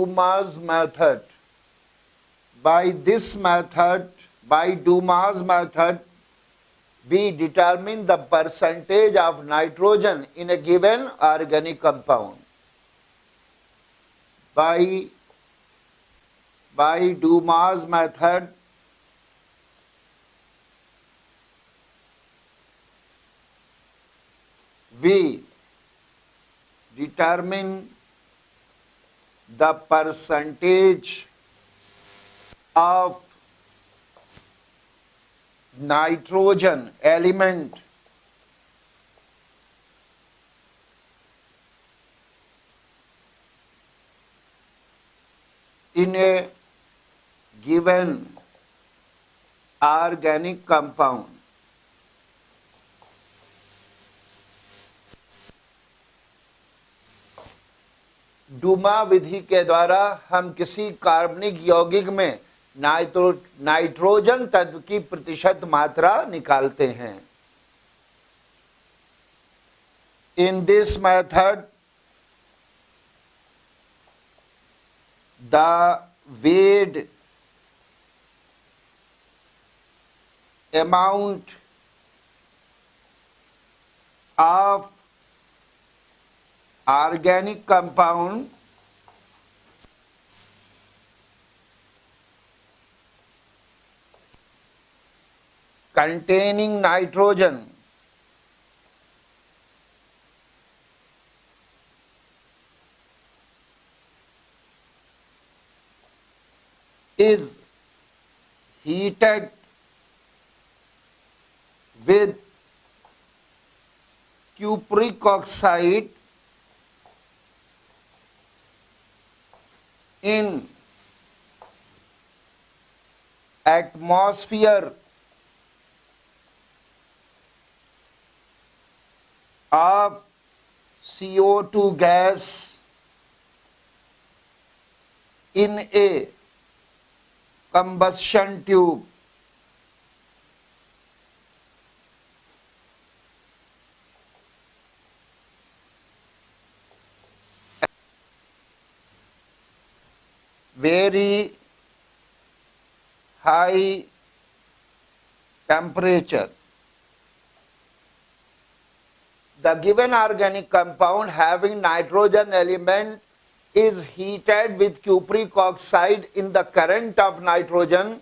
Dumas method. By this method, by Dumas method, we determine the percentage of nitrogen in a given organic compound. By Dumas method, we determine the percentage of nitrogen element in a given organic compound. Duma विधि के द्वारा हम किसी कार्बनिक यौगिक में nitrogen तत्व की प्रतिशत मात्रा निकालते हैं. In this method, the weighed amount of organic compound containing nitrogen is heated with cupric oxide in atmosphere of CO2 gas in a combustion tube. Very high temperature. The given organic compound having nitrogen element is heated with cupric oxide in the current of nitrogen,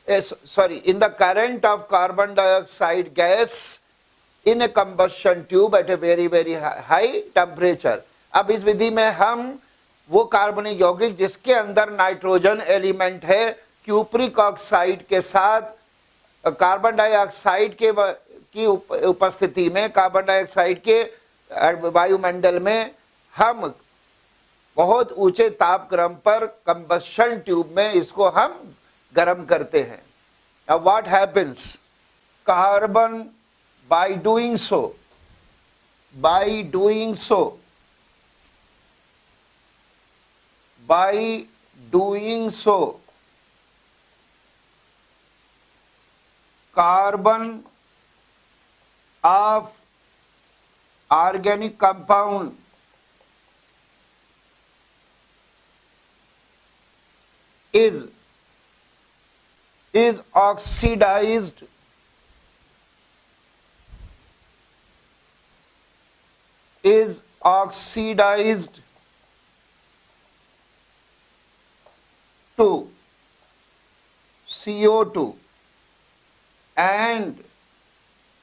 in the current of carbon dioxide gas in a combustion tube at a very high temperature. अब इस विधि में हम वो कार्बनिक यौगिक जिसके अंदर nitrogen element है क्यूप्रिक ऑक्साइड के साथ कार्बन डाइऑक्साइड की उपस्थिति में, कार्बन डाइऑक्साइड के वायुमंडल में हम बहुत ऊंचे तापक्रम पर कंबशन ट्यूब में इसको हम गर्म करते हैं. अब what happens? Carbon by doing so carbon of organic compound is oxidized to CO2 and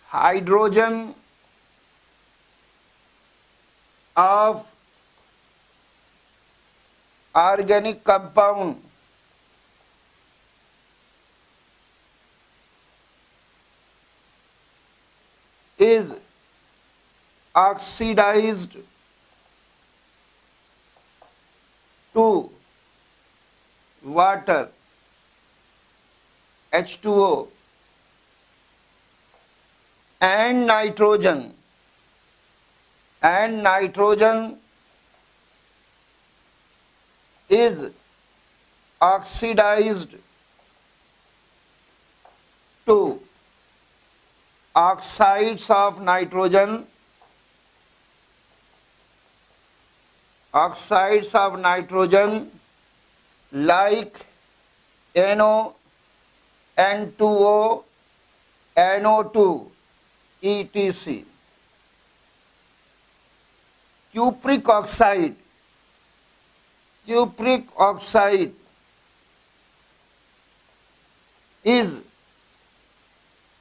hydrogen of organic compound is oxidized to water H2O and nitrogen is oxidized to oxides of nitrogen like NO, N2O, NO2, etc. Cupric oxide is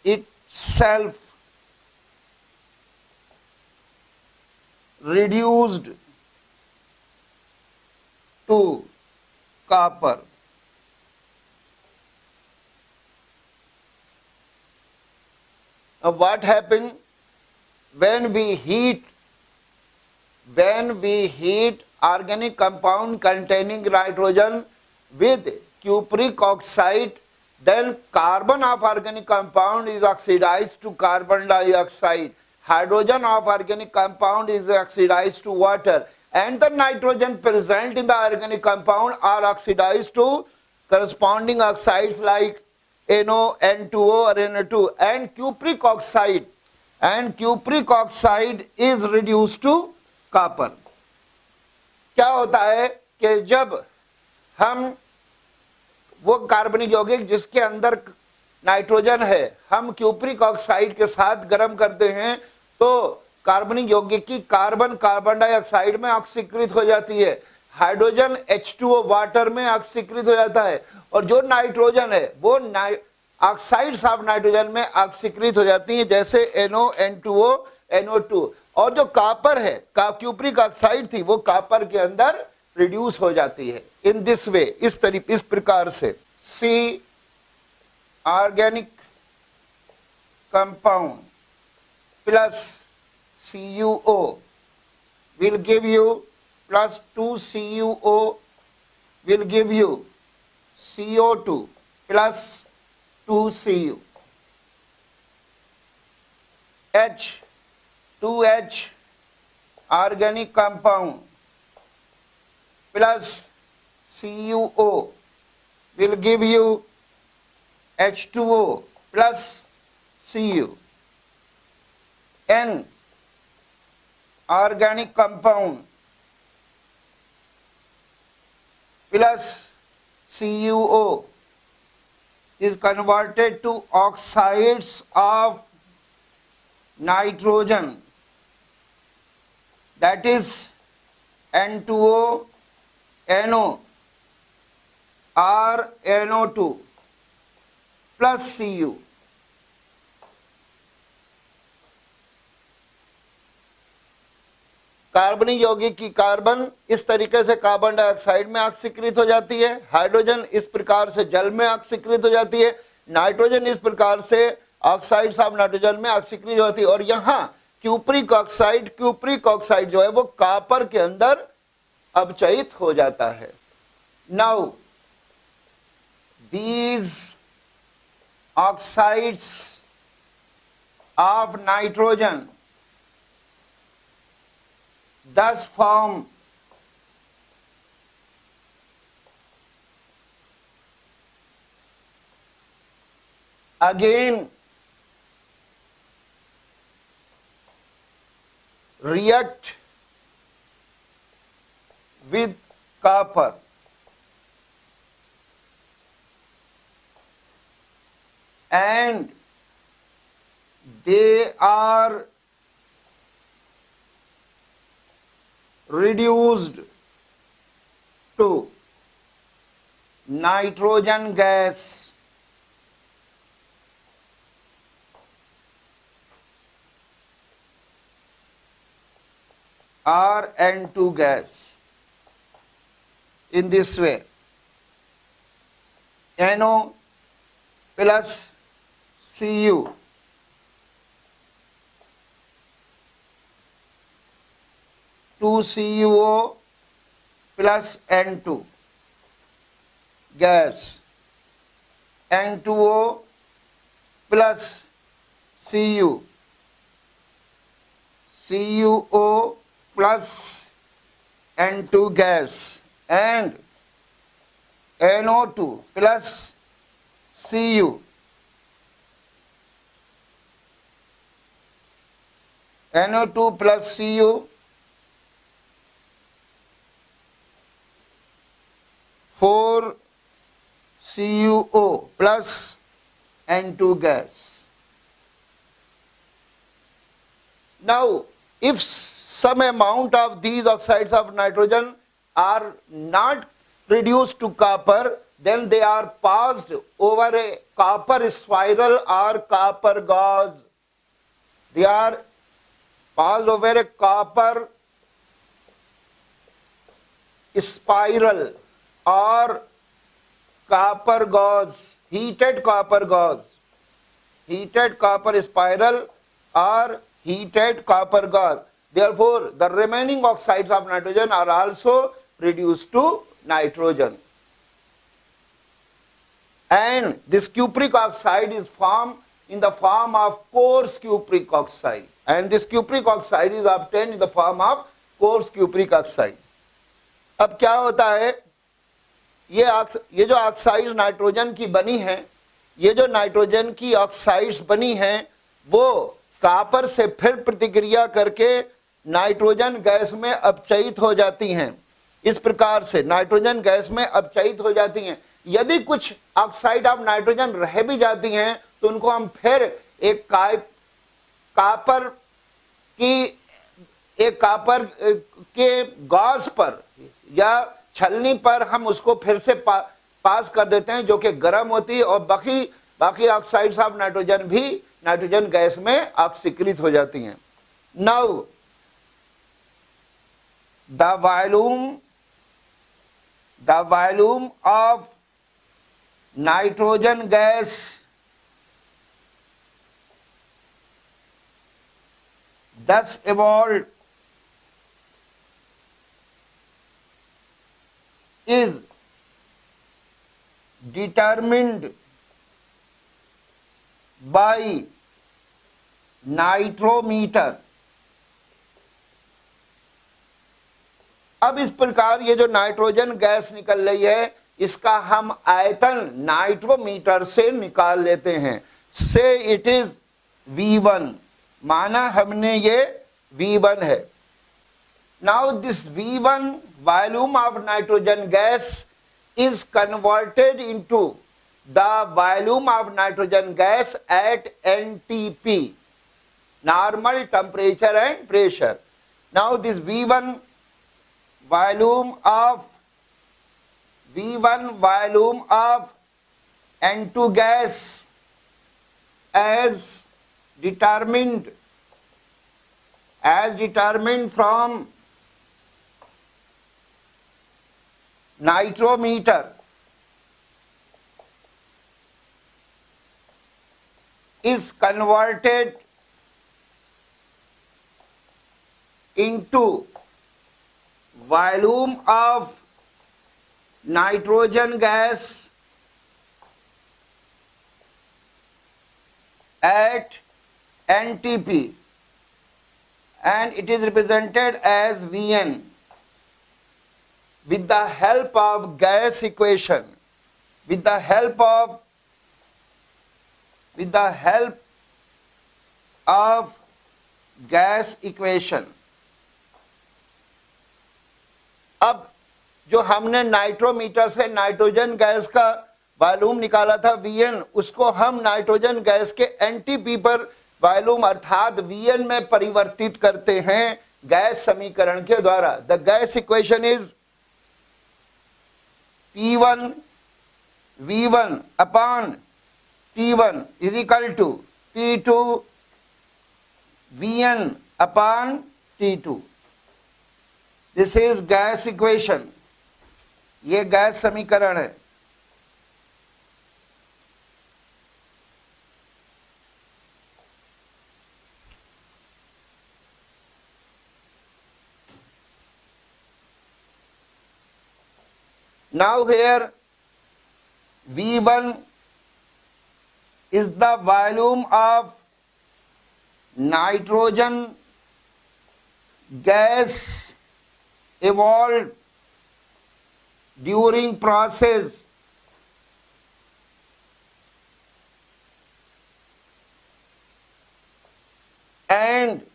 itself reduced to copper. Now what happens when we heat organic compound containing nitrogen with cupric oxide, then carbon of organic compound is oxidized to carbon dioxide, hydrogen of organic compound is oxidized to water, and the nitrogen present in the organic compound are oxidized to corresponding oxides like NO, N2O or NO2, and cupric oxide is reduced to copper. क्या होता है कि जब हम वो कार्बनिक यौगिक जिसके अंदर नाइट्रोजन है हम क्यूप्रिक ऑक्साइड के साथ गर्म करते हैं तो कार्बनिक यौगिक की कार्बन डाइऑक्साइड में ऑक्सीकृत हो जाती है, हाइड्रोजन H2O वाटर में ऑक्सीकृत हो जाता है, और जो नाइट्रोजन है वो ऑक्साइड्स ऑफ नाइट्रोजन में ऑक्सीकृत हो जाती है, जैसे NO, N2O, NO2. और जो कॉपर है, क्यूप्रिक ऑक्साइड थी, वो कॉपर के अंदर रिड्यूस हो जाती है. इन दिस वे, इस प्रकार से C organic compound plus CuO will give you plus 2CuO will give you CO2 plus 2Cu. 2H organic compound plus CuO will give you H2O plus Cu. N organic compound plus CuO is converted to oxides of nitrogen, that is N2O, NO or NO2 plus Cu. कार्बनिक यौगिक की carbon इस तरीके से carbon dioxide में ऑक्सीकृत हो जाती है, हाइड्रोजन इस प्रकार से जल में ऑक्सीकृत हो जाती है, नाइट्रोजन इस प्रकार से ऑक्साइड्स ऑफ नाइट्रोजन में ऑक्सीकृत हो जाती है, और यहाँ क्यूप्रिक ऑक्साइड जो है वो कॉपर के अंदर अपचयित हो जाता है. Now these oxides of nitrogen thus form again react with copper and they are reduced to nitrogen gas or N2 gas. In this way, NO plus Cu two CuO plus N2 gas, N2O plus Cu, CuO plus N2 gas and NO2 plus Cu. NO2 plus Cu 4CuO plus N2 gas. Now, if some amount of these oxides of nitrogen are not reduced to copper, then they are passed over a copper spiral or copper gauze. They are passed over a copper spiral or copper gauze, heated copper gauze, heated copper spiral or heated copper gauze. Therefore, the remaining oxides of nitrogen are also reduced to nitrogen. And this cupric oxide is formed in the form of coarse cupric oxide. And this cupric oxide is obtained in the form of coarse cupric oxide. अब क्या होता है, ये जो oxides nitrogen की बनी है, ये जो नाइट्रोजन की ऑक्साइड्स बनी हैं, वो कॉपर से फिर प्रतिक्रिया करके नाइट्रोजन गैस में अपचयित हो जाती हैं। इस प्रकार से नाइट्रोजन गैस में अपचयित हो जाती हैं। यदि कुछ ऑक्साइड ऑफ नाइट्रोजन रह भी जाती हैं तो उनको हम फिर एक कॉपर के गॉज पर या छलनी पर हम उसको फिर से पास कर देते हैं, जो कि गर्म होती है, और बाकी ऑक्साइड्स ऑफ नाइट्रोजन भी नाइट्रोजन गैस में ऑक्सीकृत हो जाती हैं। Now the volume of nitrogen gas thus evolved is determined by नाइट्रोमीटर। अब इस प्रकार ये जो नाइट्रोजन गैस निकल रही है, इसका हम आयतन नाइट्रोमीटर से निकाल लेते हैं। से इट इज V1, माना हमने ये V1 है। Now this V1 volume of nitrogen gas is converted into the volume of nitrogen gas at NTP, normal temperature and pressure. Now this V1 volume of N2 gas as determined from nitrometer is converted into volume of nitrogen gas at NTP, and it is represented as Vn with the help of gas equation, with the help of gas equation. अब जो हमने नाइट्रोमीटर से nitrogen gas का volume निकाला था Vn, उसको हम nitrogen gas के एनटीपी पर वॉल्यूम अर्थात Vn में परिवर्तित करते हैं गैस समीकरण के द्वारा। The gas equation is P1 V1 upon T1 is equal to P2 Vn upon T2. This is gas equation. ये गैस समीकरण है। Now here V1 is the volume of nitrogen gas evolved during process and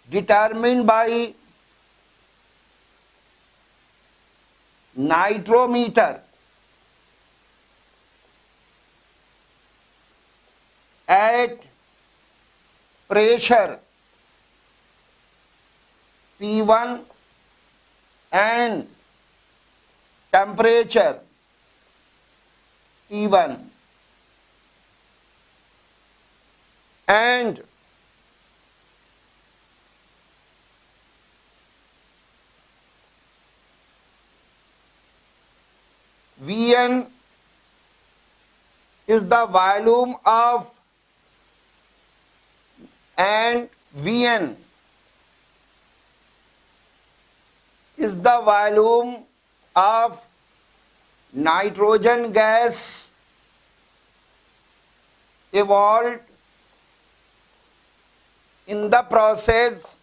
determined by nitrometer at pressure P1 and temperature T1 and Vn is the volume of and Vn is the volume of nitrogen gas evolved in the process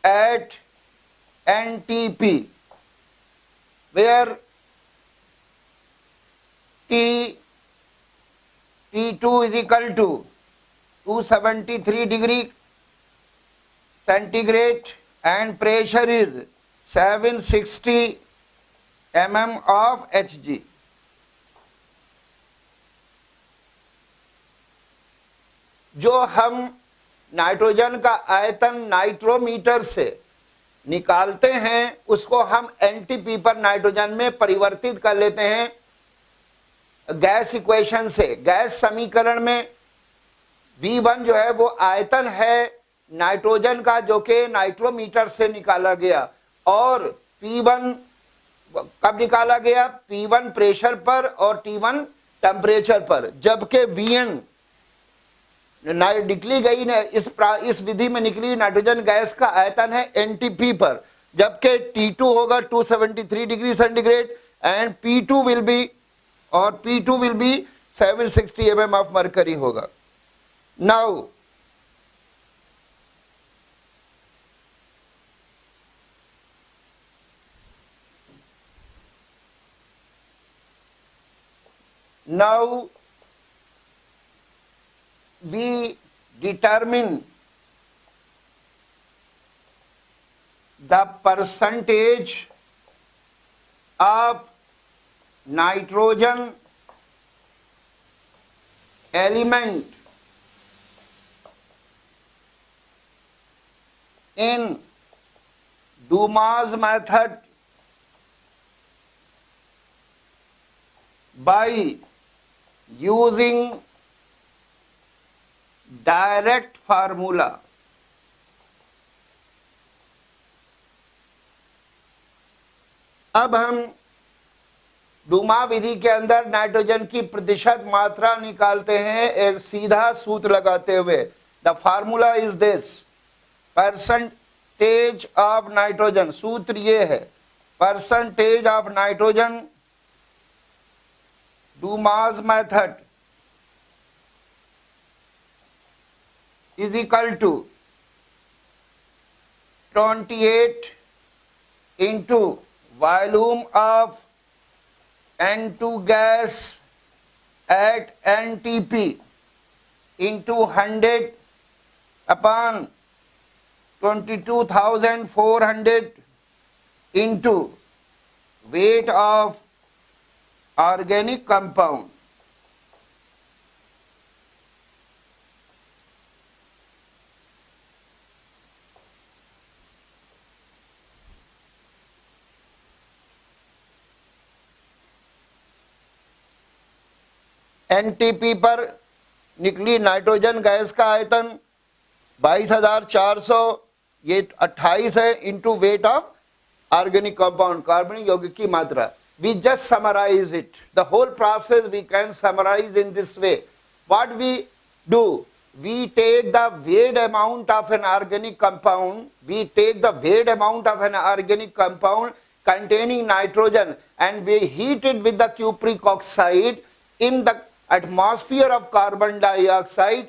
at NTP, where T2 is equal to 273 degree centigrade and pressure is 760 mm of Hg. जो हम nitrogen का आयतन नाइट्रोमीटर से निकालते हैं उसको हम NTP पर नाइट्रोजन में परिवर्तित कर लेते हैं गैस इक्वेशन से। गैस समीकरण में V1 जो है वो आयतन है नाइट्रोजन का जो कि नाइट्रोमीटर से निकाला गया, और P1 कब निकाला गया? P1 प्रेशर पर और T1 टेम्परेचर पर, जबकि Vn निकली गई इस विधि में निकली नाइट्रोजन गैस का आयतन है एनटीपी पर, जबकि T2 होगा 273 degree centigrade and P2 will be 760 mm of mercury होगा। Now we determine the percentage of nitrogen element in Dumas method by using direct formula. अब हम डुमा विधि के अंदर नाइट्रोजन की प्रतिशत मात्रा निकालते हैं एक सीधा सूत्र लगाते हुए। The formula is this, percentage of nitrogen, सूत्र ये है percentage of nitrogen Dumas method is equal to 28 into volume of N2 gas at NTP into 100 upon 22,400 into weight of organic compound. NTP पर निकली नाइट्रोजन गैस का आयतन 22,400, ये 28 है, into weight of organic compound, कार्बनिक यौगिक की मात्रा। We just summarise it, the whole process we can summarise in this way. What we do, we take the weighed amount of an organic compound, containing nitrogen, and we heat it with the cupric oxide in the atmosphere of carbon dioxide,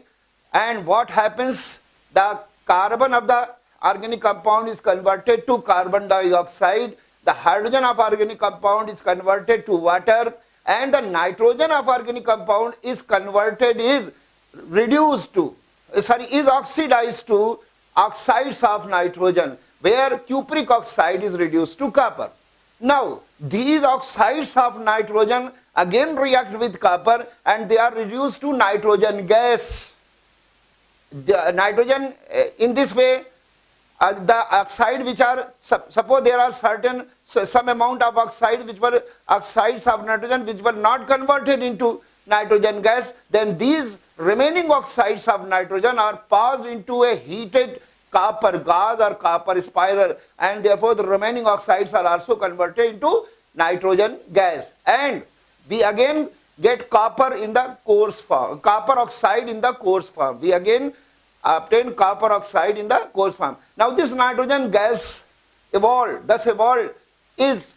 and what happens, the carbon of the organic compound is converted to carbon dioxide, the hydrogen of organic compound is converted to water, and the nitrogen of organic compound is oxidized to oxides of nitrogen. where cupric oxide is reduced to copper. Now, these oxides of nitrogen again react with copper and they are reduced to nitrogen gas. The nitrogen, in this way, the oxide which are, suppose there are certain, some amount of oxide which were oxides of nitrogen which were not converted into nitrogen gas, then these remaining oxides of nitrogen are passed into a heated copper gas or copper spiral, and therefore the remaining oxides are also converted into nitrogen gas, and we again get copper in the coarse form, copper oxide in the coarse form. We again obtain copper oxide in the coarse form. Now this nitrogen gas thus evolved is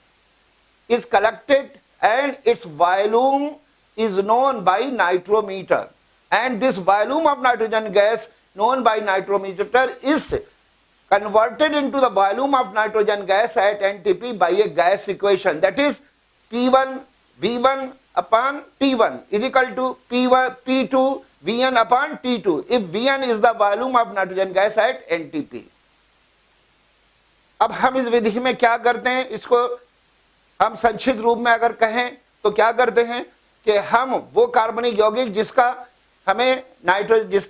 collected and its volume is known by nitrometer, and this volume of nitrogen gas known by nitrometer is converted into the volume of nitrogen gas at NTP by a gas equation, that is P1 V1 upon T1 is equal to P1 P2 Vn upon T2 if Vn is the volume of nitrogen gas at NTP. अब हम इस विधि में क्या करते हैं, इसको हम संक्षिप्त रूप में अगर कहें तो क्या करते हैं कि हम वो कार्बनिक यौगिक जिसके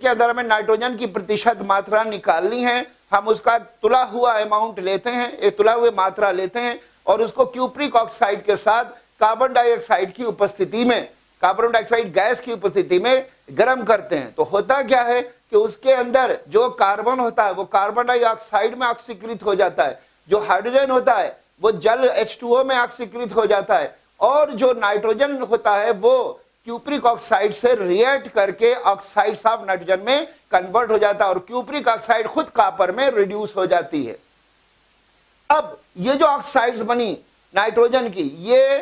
अंदर हमें नाइट्रोजन की प्रतिशत मात्रा निकालनी है, हम उसका तुला हुआ अमाउंट लेते हैं, एक तुला हुए मात्रा लेते हैं और उसको क्यूप्रिक ऑक्साइड के साथ कार्बन डाइऑक्साइड की उपस्थिति में, कार्बन डाइऑक्साइड गैस की उपस्थिति में गर्म करते हैं। तो होता क्या है कि उसके अंदर जो कार्बन होता है वो कार्बन डाइऑक्साइड में ऑक्सीकृत हो जाता है, जो हाइड्रोजन होता है वो जल H2O में ऑक्सीकृत हो जाता है, और जो नाइट्रोजन होता है वो क्यूप्रिक ऑक्साइड से रिएक्ट करके ऑक्साइड्स ऑफ नाइट्रोजन में कन्वर्ट हो जाता है और क्यूप्रिक ऑक्साइड खुद कॉपर में रिड्यूस हो जाती है। अब ये जो ऑक्साइड्स बनी नाइट्रोजन की, ये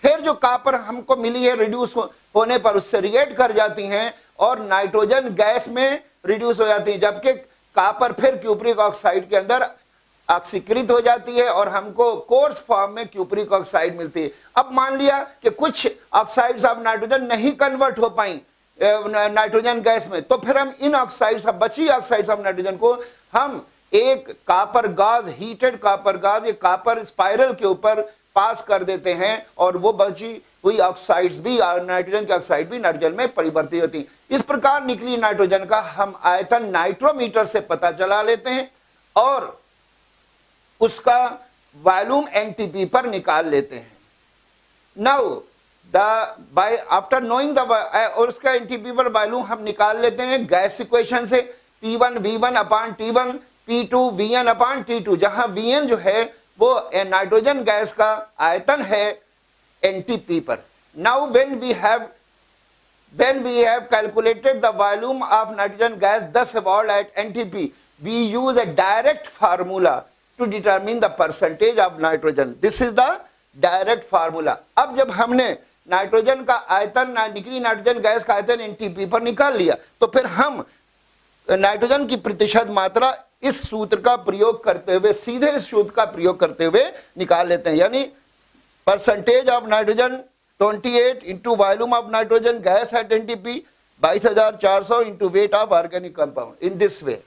फिर जो कॉपर हमको मिली है रिड्यूस होने पर उससे रिएक्ट कर जाती हैं और नाइट्रोजन गैस में रिड्यूस हो जाती है, जबकि कॉपर फिर क्यूप्रिक ऑक्साइड के अंदर ऑक्सीकृत हो जाती है और हमको कोर्स फॉर्म में क्यूप्रिक ऑक्साइड मिलती है। अब मान लिया कि कुछ ऑक्साइड्स ऑफ नाइट्रोजन नहीं कन्वर्ट हो पाई नाइट्रोजन गैस में, तो फिर हम इन ऑक्साइड्स बची ऑक्साइड्स ऑफ नाइट्रोजन को हम एक कॉपर गाज, हीटेड कॉपर गाज, एक कॉपर स्पाइरल के ऊपर पास कर देते हैं और वो बची हुई ऑक्साइड्स भी, नाइट्रोजन की ऑक्साइड भी नाइट्रोजन में परिवर्तित होती हैं। इस प्रकार निकली नाइट्रोजन का हम आयतन नाइट्रोमीटर से पता चला लेते हैं और उसका वॉल्यूम एनटीपी पर निकाल लेते हैं। नाउ आफ्टर नोइंग द, और उसका एनटीपी पर वॉल्यूम हम निकाल लेते हैं गैस इक्वेशन से, P1 V1 अपान T1 P2 Vn अपान T2, जहां Vn जो है वो नाइट्रोजन गैस का आयतन है एनटीपी पर। Now when we have calculated the volume of nitrogen gas thus evolved at NTP, we use a direct formula to determine the percentage of nitrogen. This is the direct formula. अब जब हमने nitrogen का आयतन, निकली nitrogen gas का आयतन NTP पर निकाल लिया, तो फिर हम नाइट्रोजन की प्रतिशत मात्रा इस सूत्र का प्रयोग करते हुए, सीधे इस सूत्र का प्रयोग करते हुए निकाल लेते हैं, यानी percentage of nitrogen 28 into volume of nitrogen gas at NTP 22,400 into weight of organic compound, in this way.